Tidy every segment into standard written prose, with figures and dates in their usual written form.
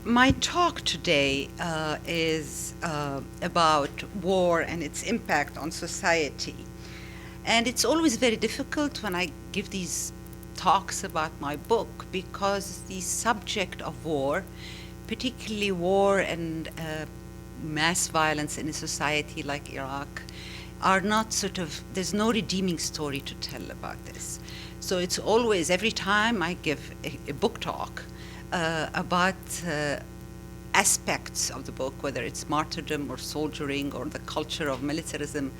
My talk today is about war and its impact on society. And it's always very difficult when I give these talks about my book because the subject of war, particularly war and mass violence in a society like Iraq, are not there's no redeeming story to tell about this. So it's always, every time I give a book talk about aspects of the book, whether it's martyrdom or soldiering or the culture of militarism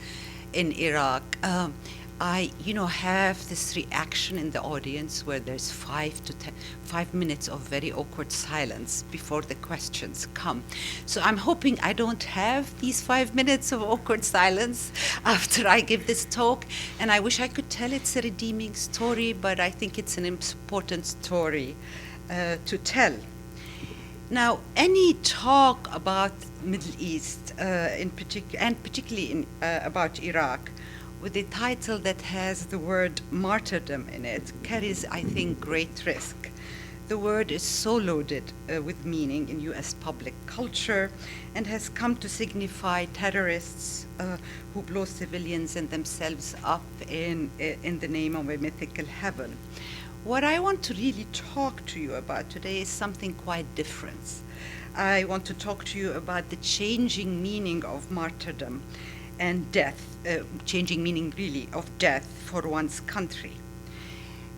in Iraq, I have this reaction in the audience where there's 5 minutes of very awkward silence before the questions come. So I'm hoping I don't have these 5 minutes of awkward silence after I give this talk. And I wish I could tell it's a redeeming story, but I think it's an important story to tell. Now, any talk about Middle East, and particularly about Iraq, with a title that has the word martyrdom in it, carries, I think, great risk. The word is so loaded with meaning in US public culture and has come to signify terrorists who blow civilians and themselves up in the name of a mythical heaven. What I want to really talk to you about today is something quite different. I want to talk to you about the changing meaning of martyrdom and death, changing meaning really of death for one's country.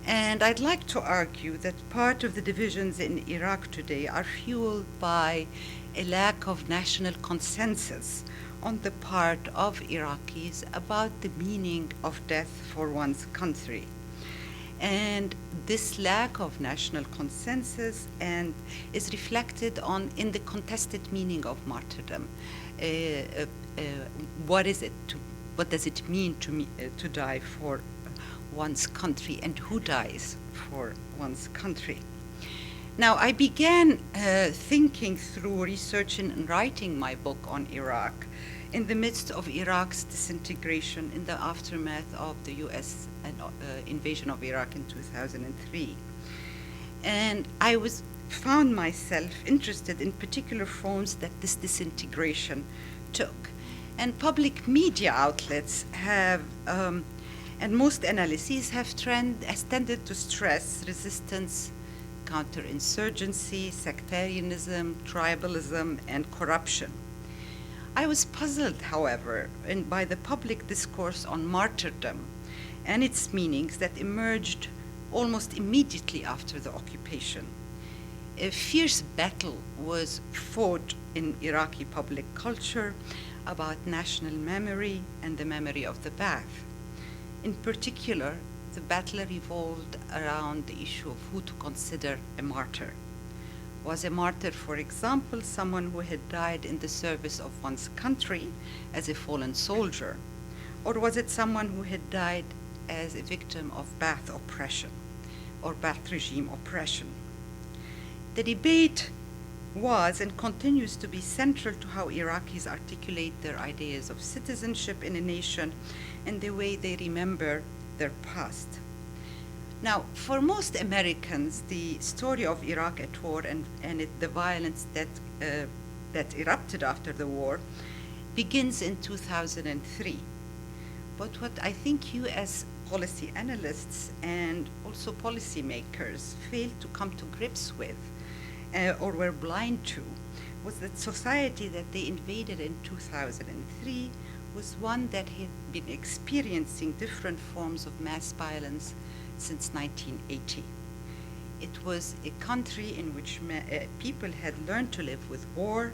And I'd like to argue that part of the divisions in Iraq today are fueled by a lack of national consensus on the part of Iraqis about the meaning of death for one's country. And this lack of national consensus is reflected in the contested meaning of martyrdom. What does it mean to die for one's country, and who dies for one's country? Now, I began thinking through research and writing my book on Iraq in the midst of Iraq's disintegration in the aftermath of the US invasion of Iraq in 2003. And I found myself interested in particular forms that this disintegration took. And public media outlets have, and most analyses have tended to stress resistance, counterinsurgency, sectarianism, tribalism, and corruption. I was puzzled, however, by the public discourse on martyrdom and its meanings that emerged almost immediately after the occupation. A fierce battle was fought in Iraqi public culture about national memory and the memory of the Ba'ath. In particular, the battle revolved around the issue of who to consider a martyr. Was a martyr, for example, someone who had died in the service of one's country as a fallen soldier? Or was it someone who had died as a victim of Ba'ath oppression or Ba'ath regime oppression? The debate was and continues to be central to how Iraqis articulate their ideas of citizenship in a nation and the way they remember their past. Now, for most Americans, the story of Iraq at war and the violence that erupted after the war begins in 2003. But what I think US policy analysts and also policymakers failed to come to grips with or were blind to was that society that they invaded in 2003 was one that had been experiencing different forms of mass violence since 1980. It was a country in which people had learned to live with war,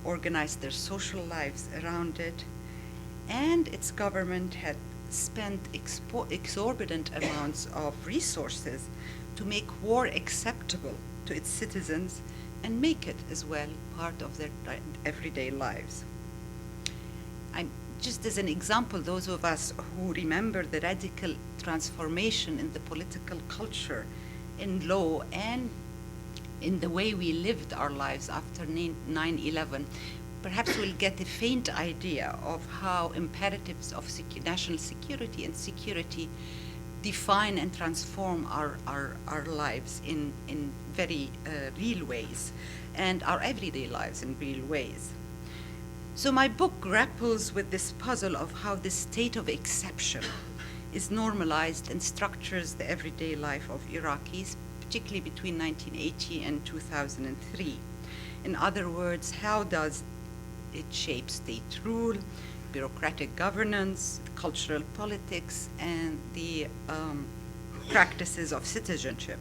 organized their social lives around it, and its government had spent exorbitant amounts of resources to make war acceptable to its citizens and make it as well part of their everyday lives. Just as an example, those of us who remember the radical transformation in the political culture, in law, and in the way we lived our lives after 9/11, perhaps we'll get a faint idea of how imperatives of national security and security define and transform our lives in very real ways, and our everyday lives in real ways. So my book grapples with this puzzle of how this state of exception is normalized and structures the everyday life of Iraqis, particularly between 1980 and 2003. In other words, how does it shape state rule, bureaucratic governance, cultural politics, and the practices of citizenship?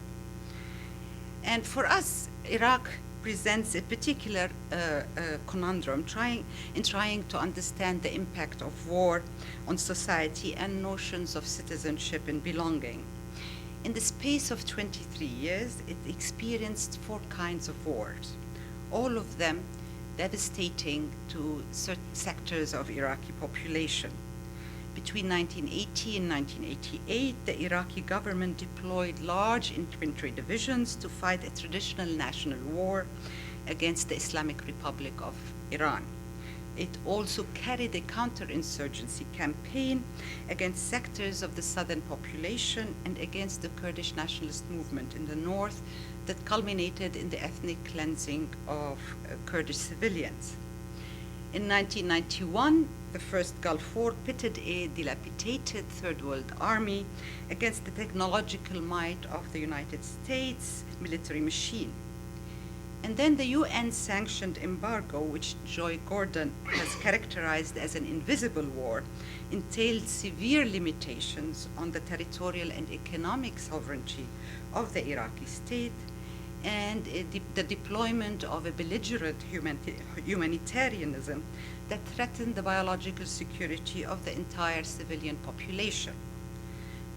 And for us, Iraq presents a particular conundrum trying to understand the impact of war on society and notions of citizenship and belonging. In the space of 23 years, it experienced 4 kinds of wars, all of them devastating to certain sectors of Iraqi population. Between 1980 and 1988, the Iraqi government deployed large infantry divisions to fight a traditional national war against the Islamic Republic of Iran. It also carried a counterinsurgency campaign against sectors of the southern population and against the Kurdish nationalist movement in the north that culminated in the ethnic cleansing of Kurdish civilians. In 1991, the first Gulf War pitted a dilapidated Third World army against the technological might of the United States military machine. And then the UN-sanctioned embargo, which Joy Gordon has characterized as an invisible war, entailed severe limitations on the territorial and economic sovereignty of the Iraqi state, and the deployment of a belligerent humanitarianism that threatened the biological security of the entire civilian population.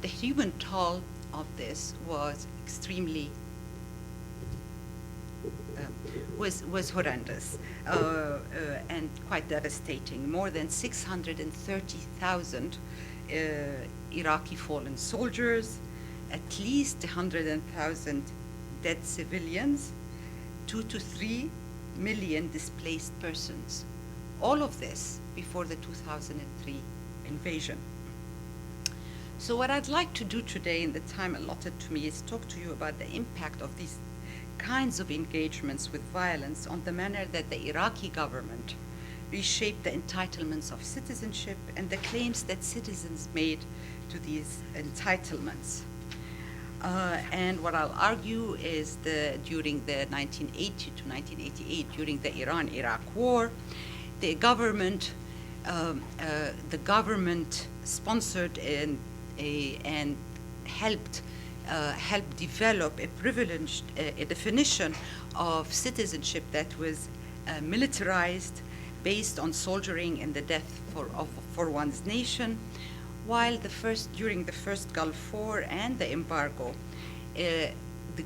The human toll of this was extremely was horrendous and quite devastating. More than 630,000 Iraqi fallen soldiers, at least 100,000 dead civilians, 2 to 3 million displaced persons. All of this before the 2003 invasion. So what I'd like to do today in the time allotted to me is talk to you about the impact of these kinds of engagements with violence on the manner that the Iraqi government reshaped the entitlements of citizenship and the claims that citizens made to these entitlements. And what I'll argue is during the 1980 to 1988, during the Iran-Iraq war, the government sponsored and helped develop a privileged a definition of citizenship that was militarized, based on soldiering and the death for one's nation, while during the first Gulf War and the embargo, the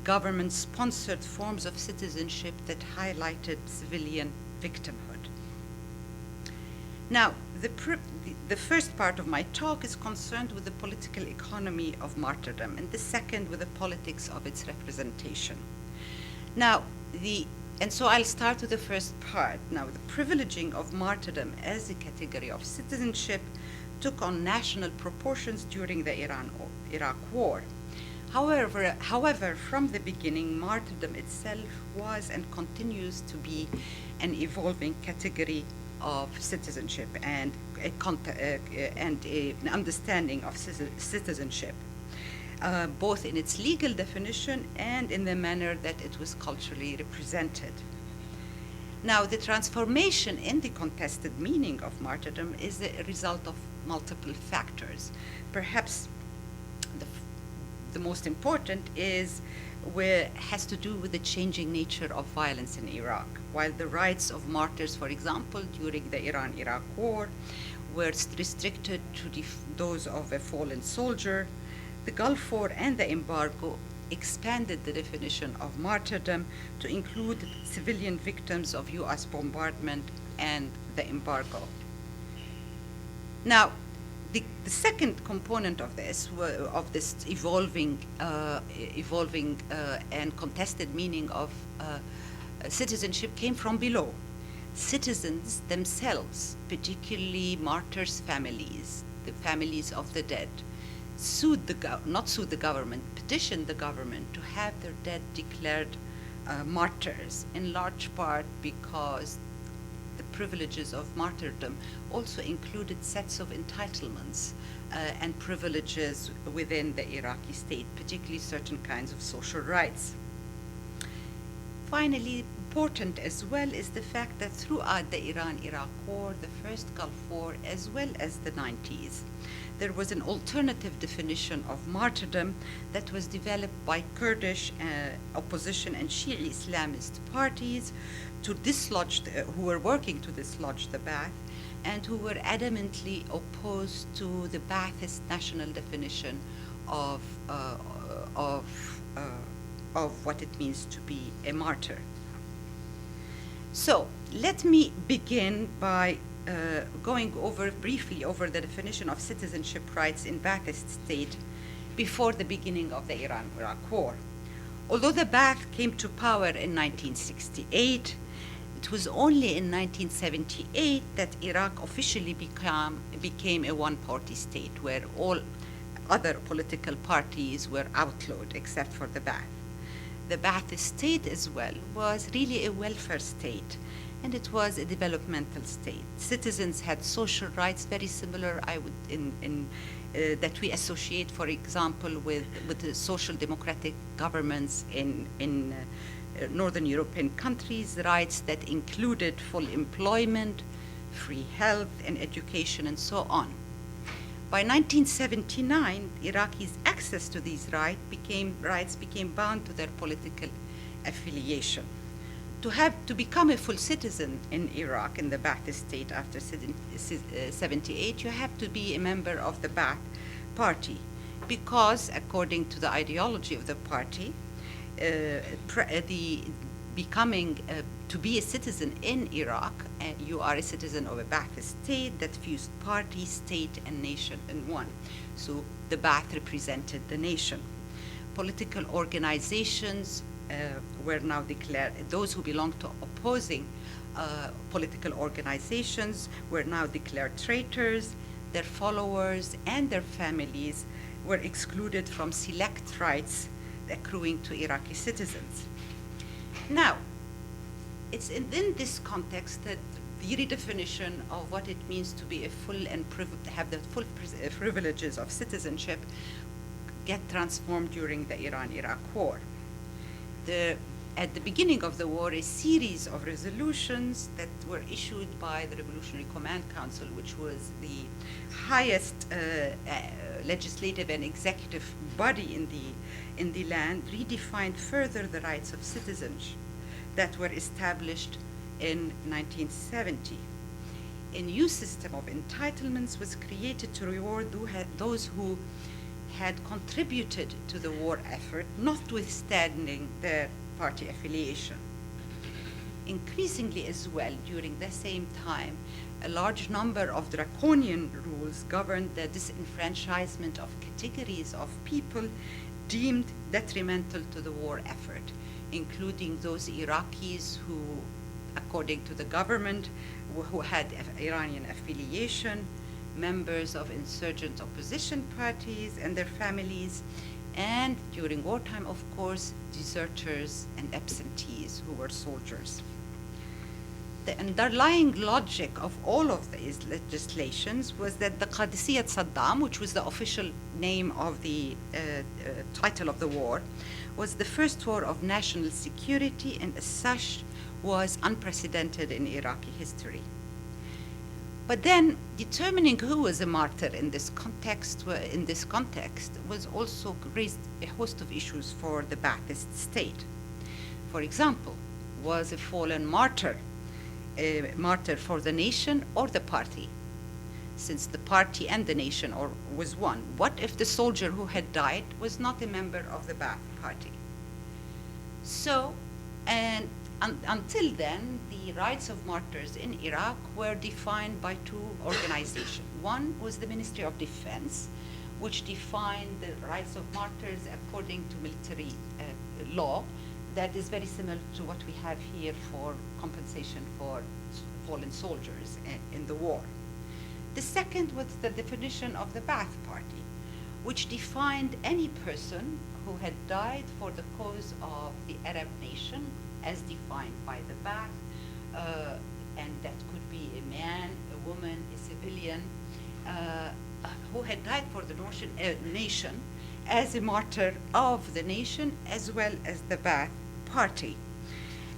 government sponsored forms of citizenship that highlighted civilian victimhood. Now, the first part of my talk is concerned with the political economy of martyrdom, and the second with the politics of its representation. Now, and so I'll start with the first part. Now, the privileging of martyrdom as a category of citizenship took on national proportions during the Iran-Iraq war. However, from the beginning, martyrdom itself was and continues to be an evolving category of citizenship and an understanding of citizenship, both in its legal definition and in the manner that it was culturally represented. Now, the transformation in the contested meaning of martyrdom is a result of multiple factors. Perhaps the most important has to do with the changing nature of violence in Iraq. While the rights of martyrs, for example, during the Iran-Iraq war were restricted to those of a fallen soldier, the Gulf War and the embargo expanded the definition of martyrdom to include civilian victims of US bombardment and the embargo. Now, the second component of this evolving and contested meaning of citizenship came from below. Citizens themselves, particularly martyrs' families, the families of the dead, petitioned the government to have their dead declared martyrs, in large part because the privileges of martyrdom also included sets of entitlements and privileges within the Iraqi state, particularly certain kinds of social rights. Finally, important as well is the fact that throughout the Iran-Iraq War, the first Gulf War, as well as the 90s, there was an alternative definition of martyrdom that was developed by Kurdish opposition and Shia Islamist parties to dislodge, who were working to dislodge the Ba'ath, and who were adamantly opposed to the Ba'athist national definition of what it means to be a martyr. So let me begin by going briefly over the definition of citizenship rights in Ba'athist state before the beginning of the Iran-Iraq War. Although the Ba'ath came to power in 1968, it was only in 1978 that Iraq officially became a one-party state, where all other political parties were outlawed except for the Ba'ath. The Ba'athist state as well was really a welfare state, and it was a developmental state. Citizens had social rights very similar, that we associate, for example, with the social democratic governments in Northern European countries, rights that included full employment, free health, and education, and so on. By 1979, Iraqis' access to these rights became bound to their political affiliation. To become a full citizen in Iraq, in the Ba'athist state after 78, you have to be a member of the Ba'ath party, because according to the ideology of the party, to be a citizen in Iraq, you are a citizen of a Ba'athist state that fused party, state, and nation in one. So the Ba'ath represented the nation. Political organizations were now declared, those who belonged to opposing political organizations were now declared traitors. Their followers and their families were excluded from select rights accruing to Iraqi citizens. Now, it's in this context that the redefinition of what it means to be a full and have the full privileges of citizenship get transformed during the Iran-Iraq War. At the beginning of the war, a series of resolutions that were issued by the Revolutionary Command Council, which was the highest legislative and executive body in the land, redefined further the rights of citizens that were established in 1970. A new system of entitlements was created to reward those who had contributed to the war effort, notwithstanding their party affiliation. Increasingly as well, during the same time, a large number of draconian rules governed the disenfranchisement of categories of people deemed detrimental to the war effort, including those Iraqis who, according to the government, who had Iranian affiliation, members of insurgent opposition parties and their families, and during wartime, of course, deserters and absentees who were soldiers. The underlying logic of all of these legislations was that the Qadisiyat Saddam, which was the official name of the title of the war, was the first war of national security, and as such was unprecedented in Iraqi history. But then determining who was a martyr in this context was also raised a host of issues for the Ba'athist state. For example, was a fallen martyr a martyr for the nation or the party? Since the party and the nation was one, what if the soldier who had died was not a member of the Ba'ath party? So, until then, the rights of martyrs in Iraq were defined by two organizations. One was the Ministry of Defense, which defined the rights of martyrs according to military law that is very similar to what we have here for compensation for fallen soldiers in the war. The second was the definition of the Ba'ath party, which defined any person who had died for the cause of the Arab nation, as defined by the Ba'ath, and that could be a man, a woman, a civilian, who had died for the nation as a martyr of the nation, as well as the Ba'ath party.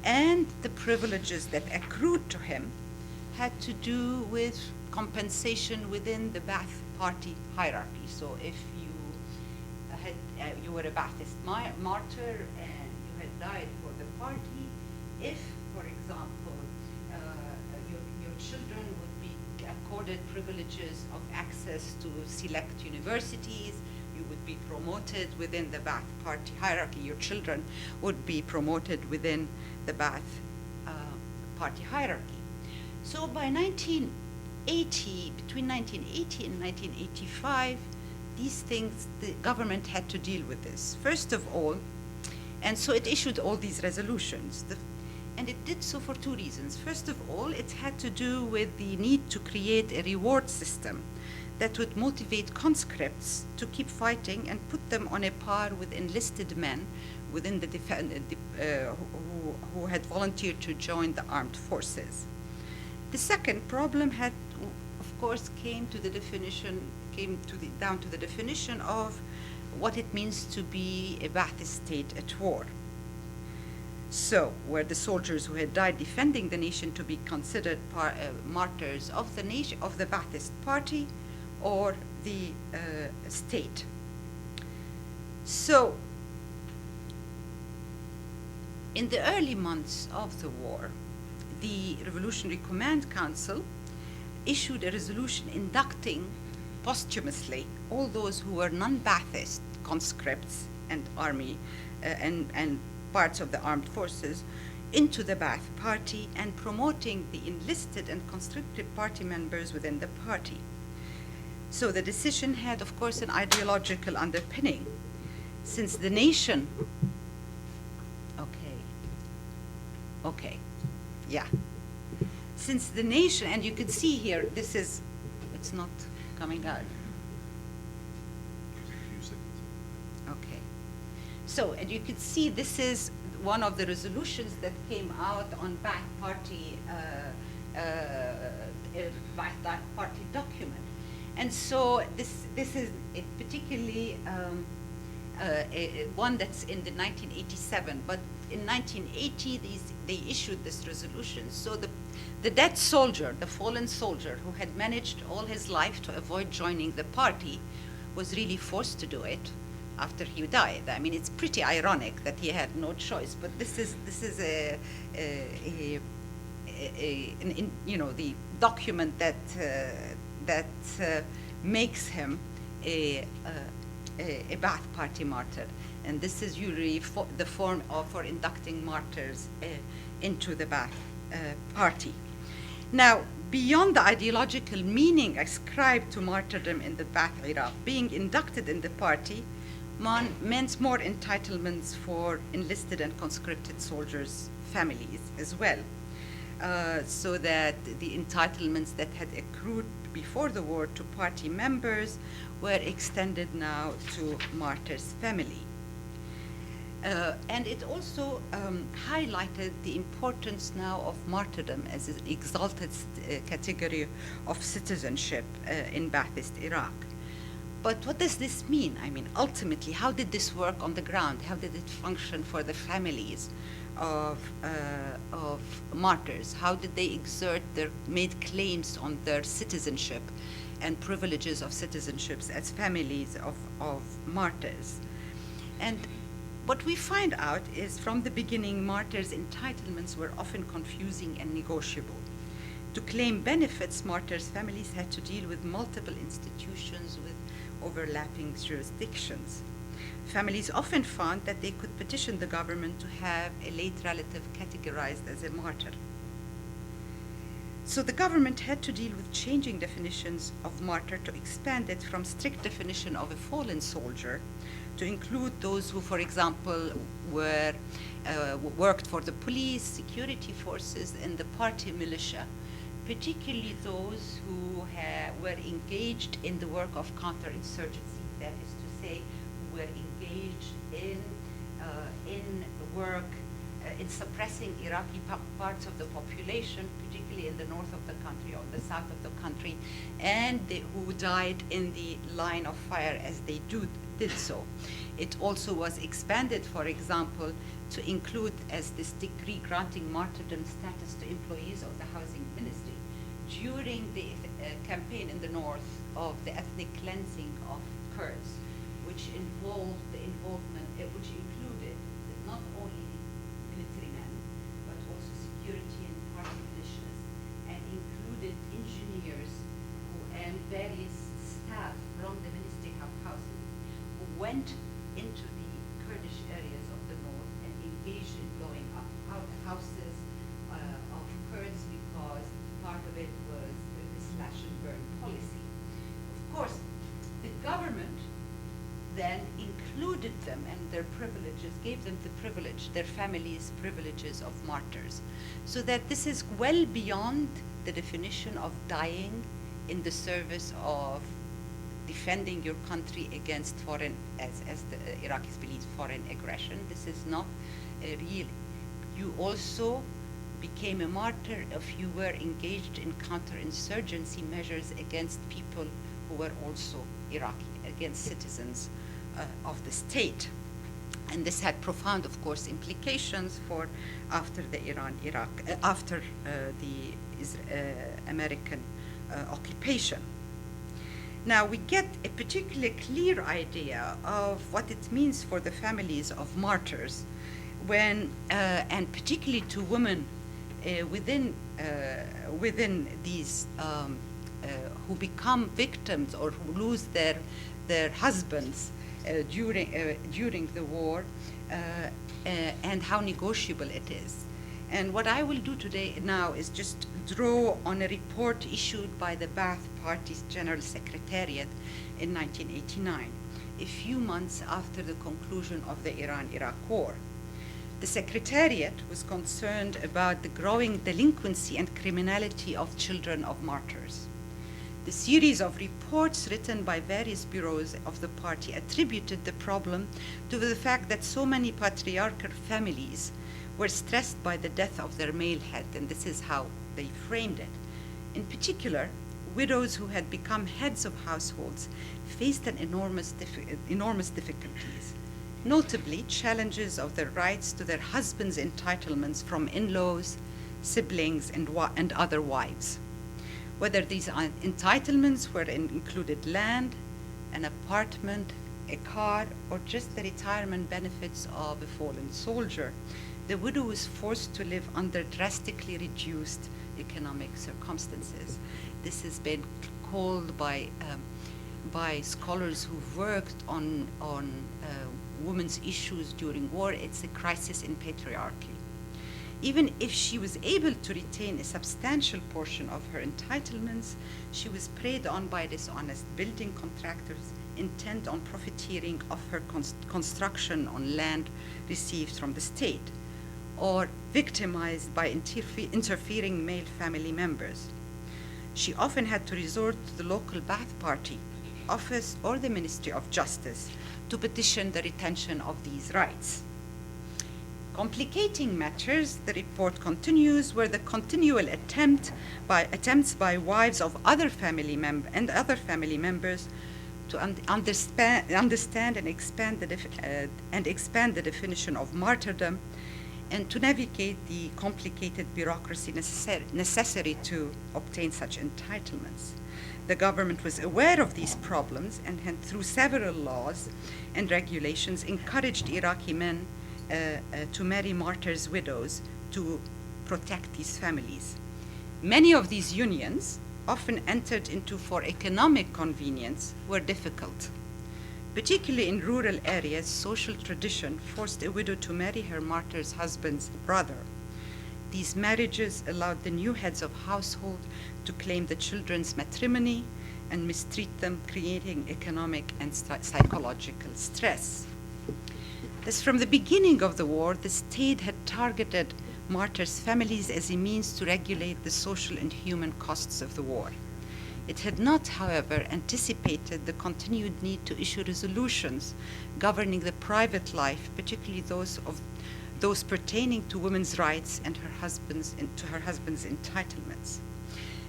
And the privileges that accrued to him had to do with compensation within the Ba'ath party hierarchy. So if you were a Ba'athist martyr and you had died for the party, if, for example, your children would be accorded privileges of access to select universities, you would be promoted within the Ba'ath party hierarchy. Your children would be promoted within the Ba'ath party hierarchy. So by 1980, between 1980 and 1985, these things, the government had to deal with this. First of all, and so it issued all these resolutions. And it did so for two reasons. First of all, it had to do with the need to create a reward system that would motivate conscripts to keep fighting and put them on a par with enlisted men within the who had volunteered to join the armed forces. The second problem had, of course, came down to the definition of what it means to be a Ba'athist state at war. So, were the soldiers who had died defending the nation to be considered martyrs of the nation, of the Ba'athist party, or the state? So, in the early months of the war, the Revolutionary Command Council issued a resolution inducting posthumously all those who were non-Ba'athist conscripts and army and parts of the armed forces into the Ba'ath party and promoting the enlisted and conscripted party members within the party. So the decision had, of course, an ideological underpinning. Since the nation, since the nation, and you can see here, it's not coming out. Okay. So, and you can see this is one of the resolutions that came out on Ba'ath party, Ba'ath party document. And so this is a particularly one that's in the 1987, but in 1980 they issued this resolution. So the dead soldier, the fallen soldier who had managed all his life to avoid joining the party was really forced to do it after he died. I mean, it's pretty ironic that he had no choice, but this is the document that makes him a Ba'ath party martyr. And this is usually the form for inducting martyrs into the Ba'ath party. Now, beyond the ideological meaning ascribed to martyrdom in the Ba'ath Iraq, being inducted in the party meant more entitlements for enlisted and conscripted soldiers' families as well. So that the entitlements that had accrued before the war to party members were extended now to martyrs' family. And it also highlighted the importance now of martyrdom as an exalted category of citizenship in Ba'athist Iraq. But what does this mean? I mean, ultimately, how did this work on the ground? How did it function for the families of martyrs? How did they made claims on their citizenship and privileges of citizenships as families of martyrs? And what we find out is from the beginning, martyrs' entitlements were often confusing and negotiable. To claim benefits, martyrs' families had to deal with multiple institutions with overlapping jurisdictions. Families often found that they could petition the government to have a late relative categorized as a martyr. So the government had to deal with changing definitions of martyr to expand it from strict definition of a fallen soldier to include those who, for example, worked for the police, security forces, and the party militia, particularly those who were engaged in the work of counterinsurgency that is to say, who were engaged in work in suppressing Iraqi parts of the population, particularly in the north of the country or the south of the country, and who died in the line of fire as they did so. It also was expanded, for example, to include as this decree granting martyrdom status to employees of the housing ministry during the campaign in the north of the ethnic cleansing of Kurds, which involved the involvement, which included not only military men, but also security and party militias, and included engineers and various staff from the Ministry of Housing who went into the Kurdish areas of the north and engaged in blowing up houses of Kurds, because part of it was the slash and burn policy. Of course, the government then included them and their privileges, gave them the privilege, their families' privileges of martyrs. So that this is well beyond the definition of dying in the service of defending your country against foreign, as the Iraqis believe, foreign aggression. This is not a real. You also became a martyr if you were engaged in counterinsurgency measures against people who were also Iraqi, against citizens of the state. And this had profound, of course, implications for after the after the American occupation. Now we get a particularly clear idea of what it means for the families of martyrs when, and particularly to women within these who become victims or who lose their husbands during the war, and how negotiable it is. And what I will do today now is just draw on a report issued by the Ba'ath Party's General Secretariat in 1989, a few months after the conclusion of the Iran-Iraq War. The Secretariat was concerned about the growing delinquency and criminality of children of martyrs. The series of reports written by various bureaus of the party attributed the problem to the fact that so many patriarchal families were stressed by the death of their male head, and this is how they framed it. In particular, widows who had become heads of households faced an enormous difficulties, notably challenges of their rights to their husbands' entitlements from in-laws, siblings, and other wives. Whether these entitlements were included land, an apartment, a car, or just the retirement benefits of a fallen soldier, the widow was forced to live under drastically reduced economic circumstances. This has been called by scholars who've worked on women's issues during war, it's a crisis in patriarchy. Even if she was able to retain a substantial portion of her entitlements, she was preyed on by dishonest building contractors intent on profiteering of her construction on land received from the state, or victimized by interfering male family members. She often had to resort to the local Ba'ath Party office or the Ministry of Justice to petition the retention of these rights. Complicating matters, the report continues, were the continual attempts by wives of other family members to understand and expand the definition of martyrdom, and to navigate the complicated bureaucracy necessary to obtain such entitlements. The government was aware of these problems and had, through several laws and regulations, encouraged Iraqi men to marry martyrs' widows to protect these families. Many of these unions, often entered into for economic convenience, were difficult. Particularly in rural areas, social tradition forced a widow to marry her martyr's husband's brother. These marriages allowed the new heads of household to claim the children's matrimony and mistreat them, creating economic and psychological stress. Thus, from the beginning of the war, the state had targeted martyrs' families as a means to regulate the social and human costs of the war. It had not, however, anticipated the continued need to issue resolutions governing the private life, particularly those pertaining to women's rights and to her husband's entitlements.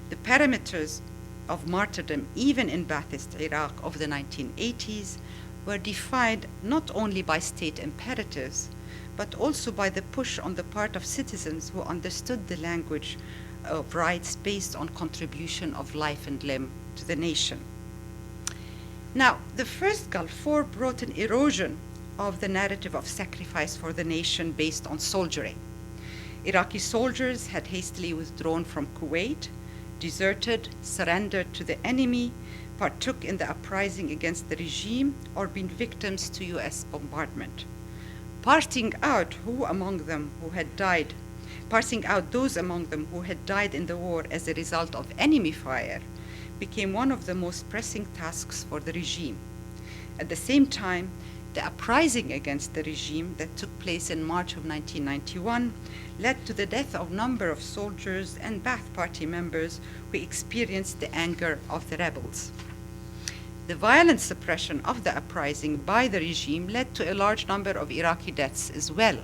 The parameters of martyrdom, even in Ba'athist Iraq of the 1980s, were defined not only by state imperatives, but also by the push on the part of citizens who understood the language of rights based on contribution of life and limb to the nation. Now, the first Gulf War brought an erosion of the narrative of sacrifice for the nation based on soldiering. Iraqi soldiers had hastily withdrawn from Kuwait, deserted, surrendered to the enemy, partook in the uprising against the regime, or been victims to US bombardment. Parsing out those among them who had died in the war as a result of enemy fire became one of the most pressing tasks for the regime. At the same time, the uprising against the regime that took place in March of 1991 led to the death of a number of soldiers and Ba'ath Party members who experienced the anger of the rebels. The violent suppression of the uprising by the regime led to a large number of Iraqi deaths as well.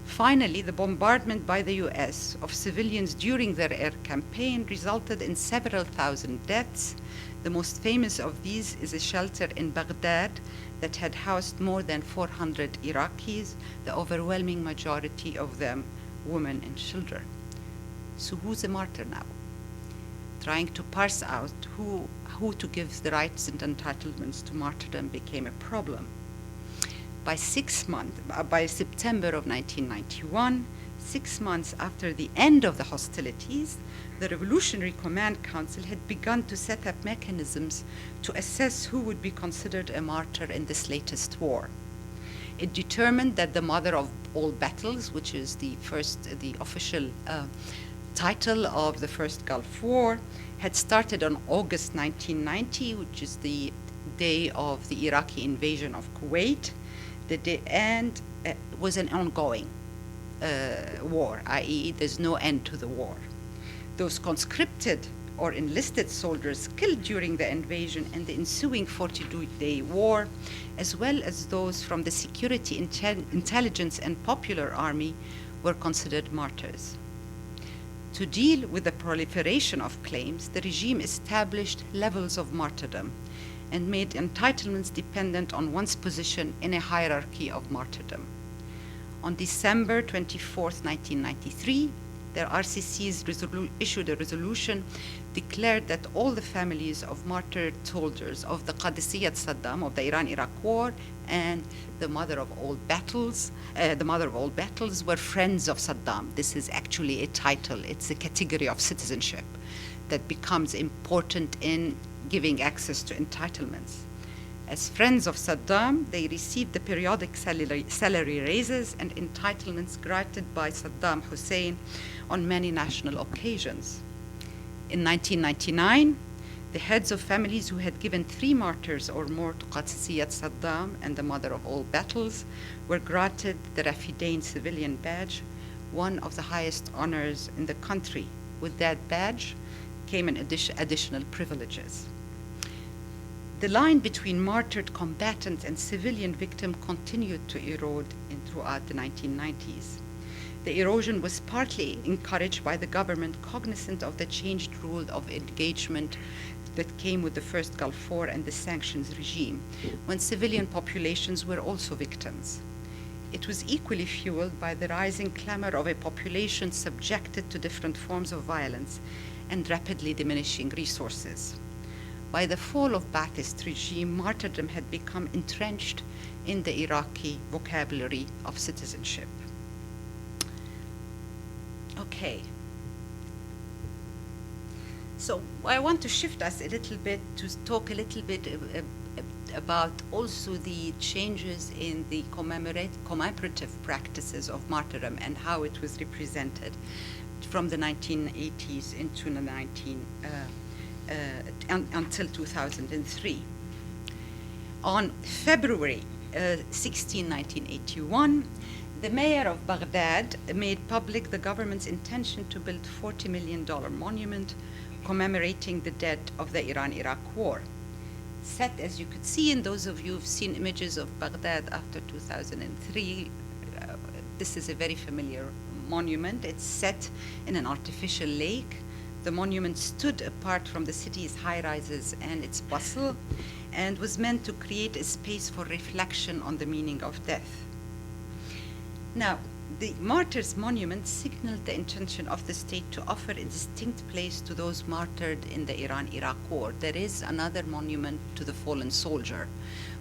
Finally, the bombardment by the US of civilians during their air campaign resulted in several thousand deaths. The most famous of these is a shelter in Baghdad that had housed more than 400 Iraqis, the overwhelming majority of them women and children. So who's a martyr now? Trying to parse out who to give the rights and entitlements to martyrdom became a problem. By September of 1991, 6 months after the end of the hostilities, the Revolutionary Command Council had begun to set up mechanisms to assess who would be considered a martyr in this latest war. It determined that the mother of all battles, which is the official title of the first Gulf War, had started on August 1990, which is the day of the Iraqi invasion of Kuwait, and was an ongoing war, i.e. there's no end to the war. Those conscripted or enlisted soldiers killed during the invasion and the ensuing 42-day war, as well as those from the security, intelligence, and popular army, were considered martyrs. To deal with the proliferation of claims, the regime established levels of martyrdom and made entitlements dependent on one's position in a hierarchy of martyrdom. On December 24, 1993, the RCCs issued a resolution declared that all the families of martyred soldiers of the Qadisiyat Saddam of the Iran-Iraq War and the mother of all battles were friends of Saddam. This is actually a title. It's a category of citizenship that becomes important in giving access to entitlements. As friends of Saddam, they received the periodic salary raises and entitlements granted by Saddam Hussein on many national occasions. In 1999, the heads of families who had given 3 martyrs or more to Qadisiyat Saddam and the mother of all battles were granted the Rafidain civilian badge, one of the highest honors in the country. With that badge came an additional privileges. The line between martyred combatant and civilian victim continued to erode throughout the 1990s. The erosion was partly encouraged by the government, cognizant of the changed rule of engagement that came with the first Gulf War and the sanctions regime, when civilian populations were also victims. It was equally fueled by the rising clamor of a population subjected to different forms of violence and rapidly diminishing resources. By the fall of Ba'athist regime, martyrdom had become entrenched in the Iraqi vocabulary of citizenship. Okay. So I want to shift us a little bit to talk a little bit about also the changes in the commemorative practices of martyrdom and how it was represented from the 1980s into the until 2003. On February 16, 1981, the mayor of Baghdad made public the government's intention to build $40 million monument commemorating the dead of the Iran-Iraq War. Set, as you could see, and those of you who've seen images of Baghdad after 2003, this is a very familiar monument. It's set in an artificial lake. The monument stood apart from the city's high-rises and its bustle, and was meant to create a space for reflection on the meaning of death. Now, the Martyrs' Monument signaled the intention of the state to offer a distinct place to those martyred in the Iran-Iraq War. There is another monument to the fallen soldier,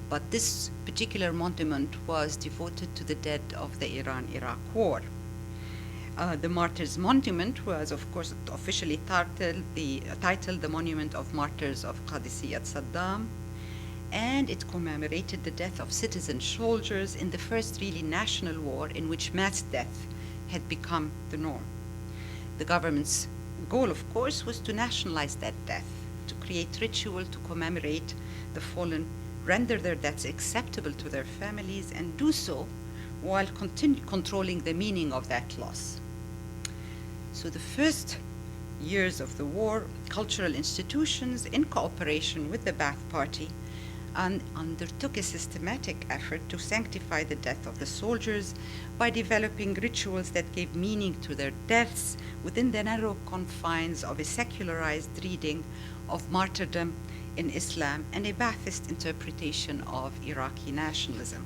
but this particular monument was devoted to the dead of the Iran-Iraq War. The Martyrs' Monument was, of course, officially titled the Monument of Martyrs of Qadisiyat Saddam, and it commemorated the death of citizen soldiers in the first really national war in which mass death had become the norm. The government's goal, of course, was to nationalize that death, to create ritual to commemorate the fallen, render their deaths acceptable to their families, and do so while controlling the meaning of that loss. So the first years of the war, cultural institutions, in cooperation with the Ba'ath Party, undertook a systematic effort to sanctify the death of the soldiers by developing rituals that gave meaning to their deaths within the narrow confines of a secularized reading of martyrdom in Islam and a Ba'athist interpretation of Iraqi nationalism.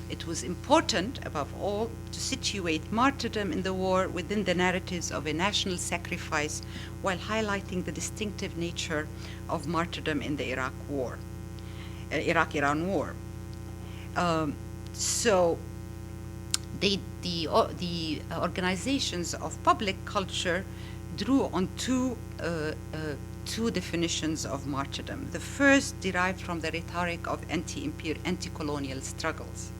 It was important, above all, to situate martyrdom in the war within the narratives of a national sacrifice while highlighting the distinctive nature of martyrdom in the Iraq-Iran War. So the organizations of public culture drew on two definitions of martyrdom. The first derived from the rhetoric of anti-colonial struggles.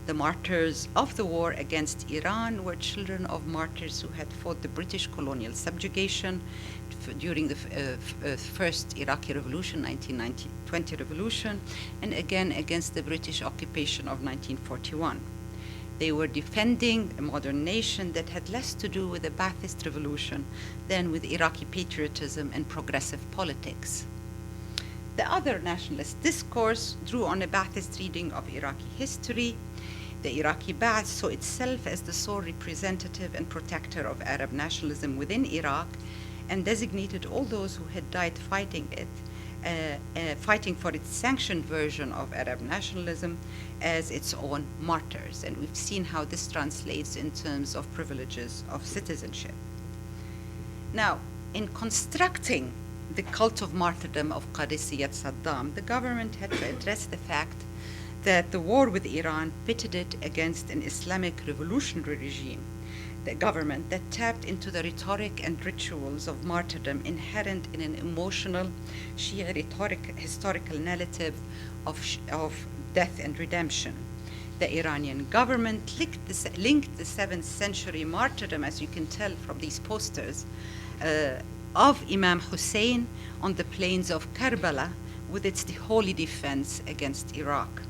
The martyrs of the war against Iran were children of martyrs who had fought the British colonial subjugation during the first Iraqi revolution, 1920 revolution, and again against the British occupation of 1941. They were defending a modern nation that had less to do with the Ba'athist revolution than with Iraqi patriotism and progressive politics. The other nationalist discourse drew on a Ba'athist reading of Iraqi history. The Iraqi Ba'ath saw itself as the sole representative and protector of Arab nationalism within Iraq, and designated all those who had died fighting for its sanctioned version of Arab nationalism as its own martyrs. And we've seen how this translates in terms of privileges of citizenship. Now, in constructing the cult of martyrdom of Qadisiyat Saddam, the government had to address the fact that the war with Iran pitted it against an Islamic revolutionary regime, the government that tapped into the rhetoric and rituals of martyrdom inherent in an emotional Shia rhetoric historical narrative of death and redemption. The Iranian government linked the 7th century martyrdom, as you can tell from these posters, of Imam Hussein on the plains of Karbala with its holy defense against Iraq.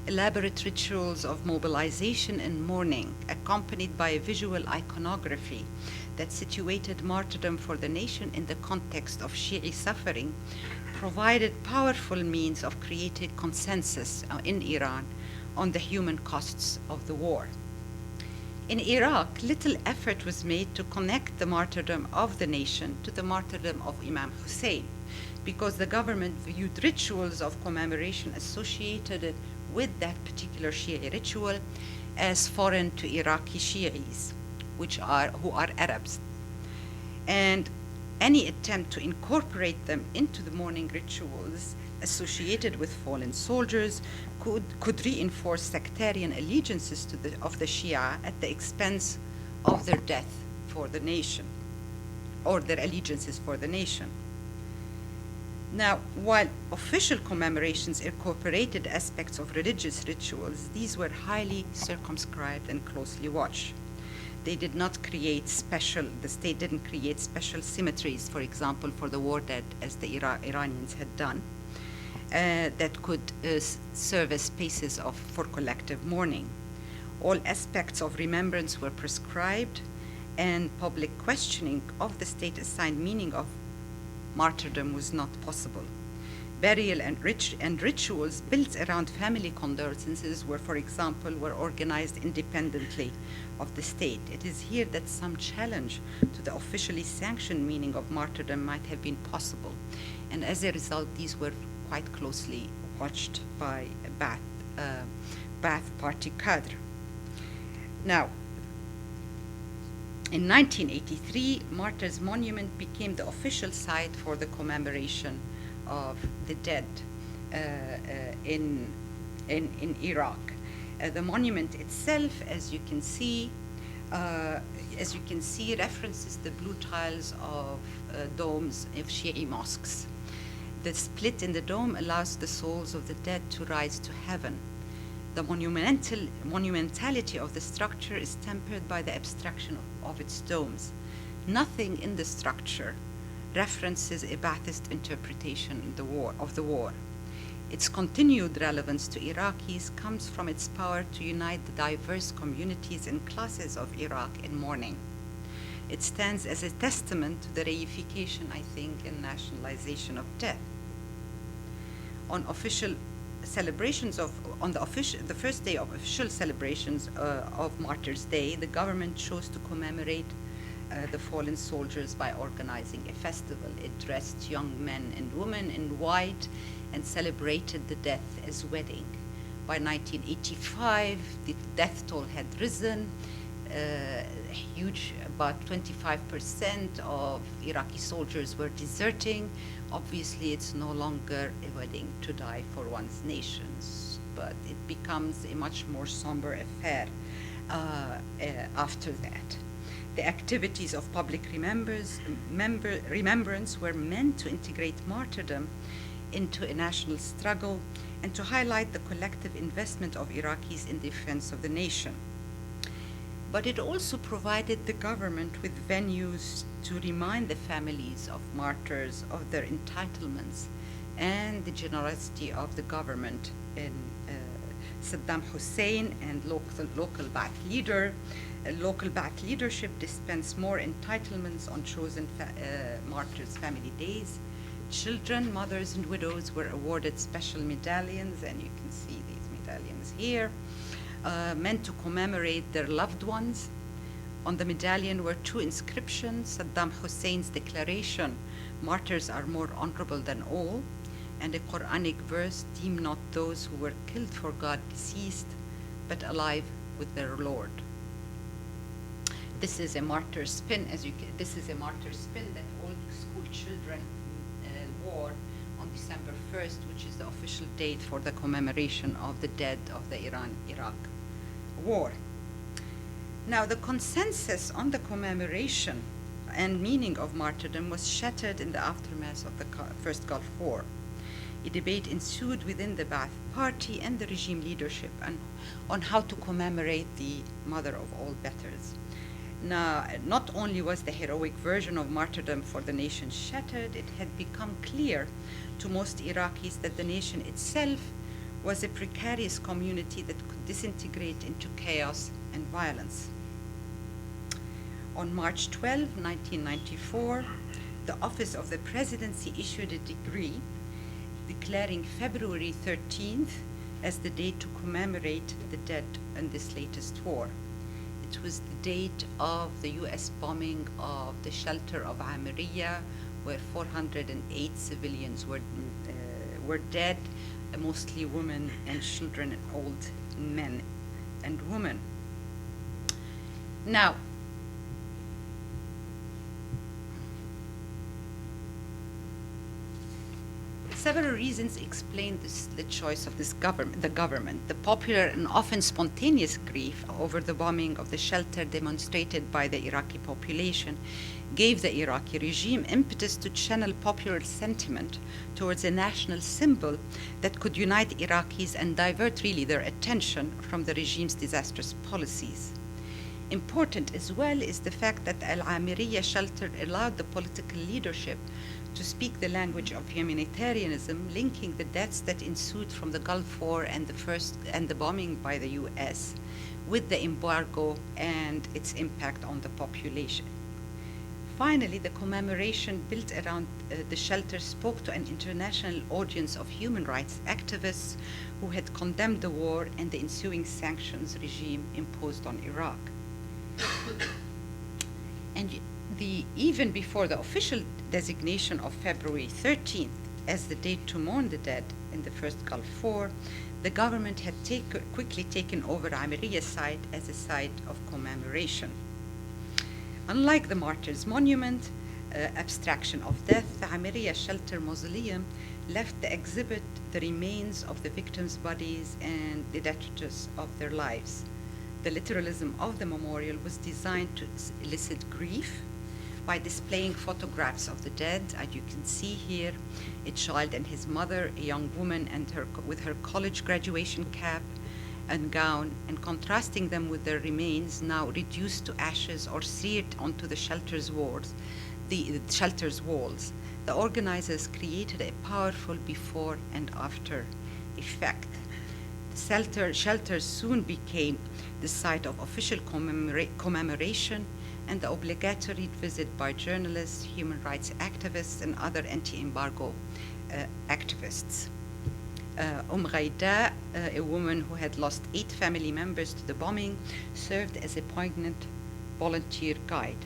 Elaborate rituals of mobilization and mourning, accompanied by a visual iconography that situated martyrdom for the nation in the context of Shi'i suffering, provided powerful means of creating consensus in Iran on the human costs of the war. In Iraq, little effort was made to connect the martyrdom of the nation to the martyrdom of Imam Hussein, because the government viewed rituals of commemoration associated with that particular Shia ritual as foreign to Iraqi Shi'is, who are Arabs. And any attempt to incorporate them into the mourning rituals associated with fallen soldiers could reinforce sectarian allegiances of the Shia at the expense of their death for the nation, or their allegiances for the nation. Now, while official commemorations incorporated aspects of religious rituals, these were highly circumscribed and closely watched. The state didn't create special cemeteries, for example, for the war dead, as the Iranians had done, that could serve as spaces for collective mourning. All aspects of remembrance were prescribed, and public questioning of the state assigned meaning of martyrdom was not possible. Burial and rituals built around family condolences were, for example, were organized independently of the state. It is here that some challenge to the officially sanctioned meaning of martyrdom might have been possible. And as a result, these were quite closely watched by Ba'ath Party cadre. Now, in 1983, Martyrs Monument became the official site for the commemoration of the dead in Iraq. The monument itself, as you can see, references the blue tiles of domes of Shi'i mosques. The split in the dome allows the souls of the dead to rise to heaven. The monumentality of the structure is tempered by the abstraction of its domes. Nothing in the structure references a Ba'athist interpretation of the war. Its continued relevance to Iraqis comes from its power to unite the diverse communities and classes of Iraq in mourning. It stands as a testament to the reification, I think, and nationalization of death. On official celebrations the first day of official celebrations of Martyrs' Day, the government chose to commemorate the fallen soldiers by organizing a festival. It dressed young men and women in white and celebrated the death as wedding. By 1985, the death toll had risen. Huge, about 25% of Iraqi soldiers were deserting. Obviously, it's no longer a wedding to die for one's nations, but it becomes a much more somber affair after that. The activities of public remembrance were meant to integrate martyrdom into a national struggle and to highlight the collective investment of Iraqis in defense of the nation. But it also provided the government with venues to remind the families of martyrs of their entitlements and the generosity of the government in Saddam Hussein and local Ba'ath leader. Local Ba'ath leadership dispensed more entitlements on chosen martyrs' family days. Children, mothers, and widows were awarded special medallions, and you can see these medallions here, meant to commemorate their loved ones. On the medallion were two inscriptions: Saddam Hussein's declaration, "Martyrs are more honorable than all," and a Quranic verse, "Deem not those who were killed for God deceased, but alive with their Lord." This is a martyr spin. This is a martyr spin that all school children wore on December 1st, which is the official date for the commemoration of the dead of the Iran-Iraq war. Now, the consensus on the commemoration and meaning of martyrdom was shattered in the aftermath of the First Gulf War. A debate ensued within the Ba'ath Party and the regime leadership on how to commemorate the mother of all betters. Now, not only was the heroic version of martyrdom for the nation shattered, it had become clear to most Iraqis that the nation itself was a precarious community that could disintegrate into chaos and violence. On March 12, 1994, the Office of the Presidency issued a decree declaring February 13th as the date to commemorate the dead in this latest war. It was the date of the US bombing of the shelter of Amiriya, where 408 civilians were dead, mostly women and children and old men and women. Now, several reasons explain the choice of the government. The popular and often spontaneous grief over the bombing of the shelter demonstrated by the Iraqi population gave the Iraqi regime impetus to channel popular sentiment towards a national symbol that could unite Iraqis and divert really their attention from the regime's disastrous policies. Important as well is the fact that Al-Amiriya shelter allowed the political leadership to speak the language of humanitarianism, linking the deaths that ensued from the Gulf War and the bombing by the US with the embargo and its impact on the population. finally, the commemoration built around the shelter spoke to an international audience of human rights activists who had condemned the war and the ensuing sanctions regime imposed on Iraq. And even before the official designation of February 13th as the date to mourn the dead in the First Gulf War, the government had quickly taken over Amiriya site as a site of commemoration. Unlike the Martyrs' Monument, abstraction of death, the Amiriya Shelter Mausoleum left the exhibit the remains of the victims' bodies and the detritus of their lives. The literalism of the memorial was designed to elicit grief by displaying photographs of the dead. As you can see here, a child and his mother, a young woman with her college graduation cap and gown, and contrasting them with their remains now reduced to ashes or seared onto the shelter's walls. The organizers created a powerful before and after effect. The shelter soon became the site of official commemoration and the obligatory visit by journalists, human rights activists, and other anti-embargo activists. Ghaida, a woman who had lost 8 family members to the bombing, served as a poignant volunteer guide.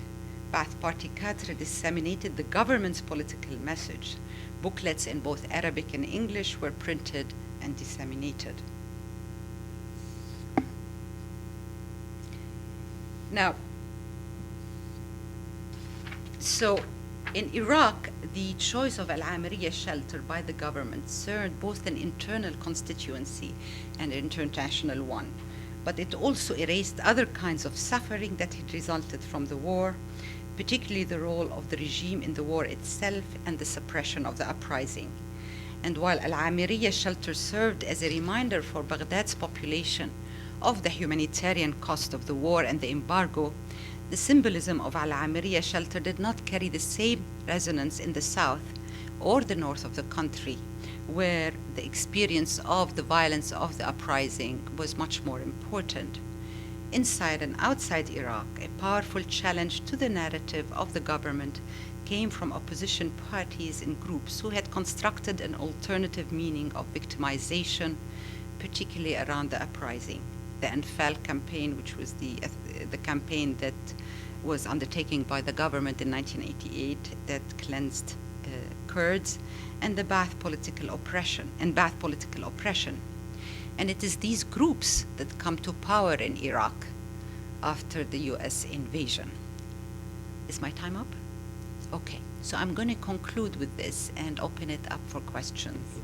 Ba'ath Party cadre disseminated the government's political message. Booklets in both Arabic and English were printed and disseminated. Now, so in Iraq, the choice of Al-Amiriya shelter by the government served both an internal constituency and an international one, but it also erased other kinds of suffering that had resulted from the war, particularly the role of the regime in the war itself and the suppression of the uprising. And while Al-Amiriya shelter served as a reminder for Baghdad's population of the humanitarian cost of the war and the embargo, the symbolism of Al-Amiriya shelter did not carry the same resonance in the south or the north of the country, where the experience of the violence of the uprising was much more important. Inside and outside Iraq, a powerful challenge to the narrative of the government came from opposition parties and groups who had constructed an alternative meaning of victimization, particularly around the uprising. The Anfal campaign, which was the campaign that was undertaken by the government in 1988 that cleansed Kurds, and the Ba'ath political oppression. And it is these groups that come to power in Iraq after the US invasion. Is my time up? Okay, so I'm going to conclude with this and open it up for questions.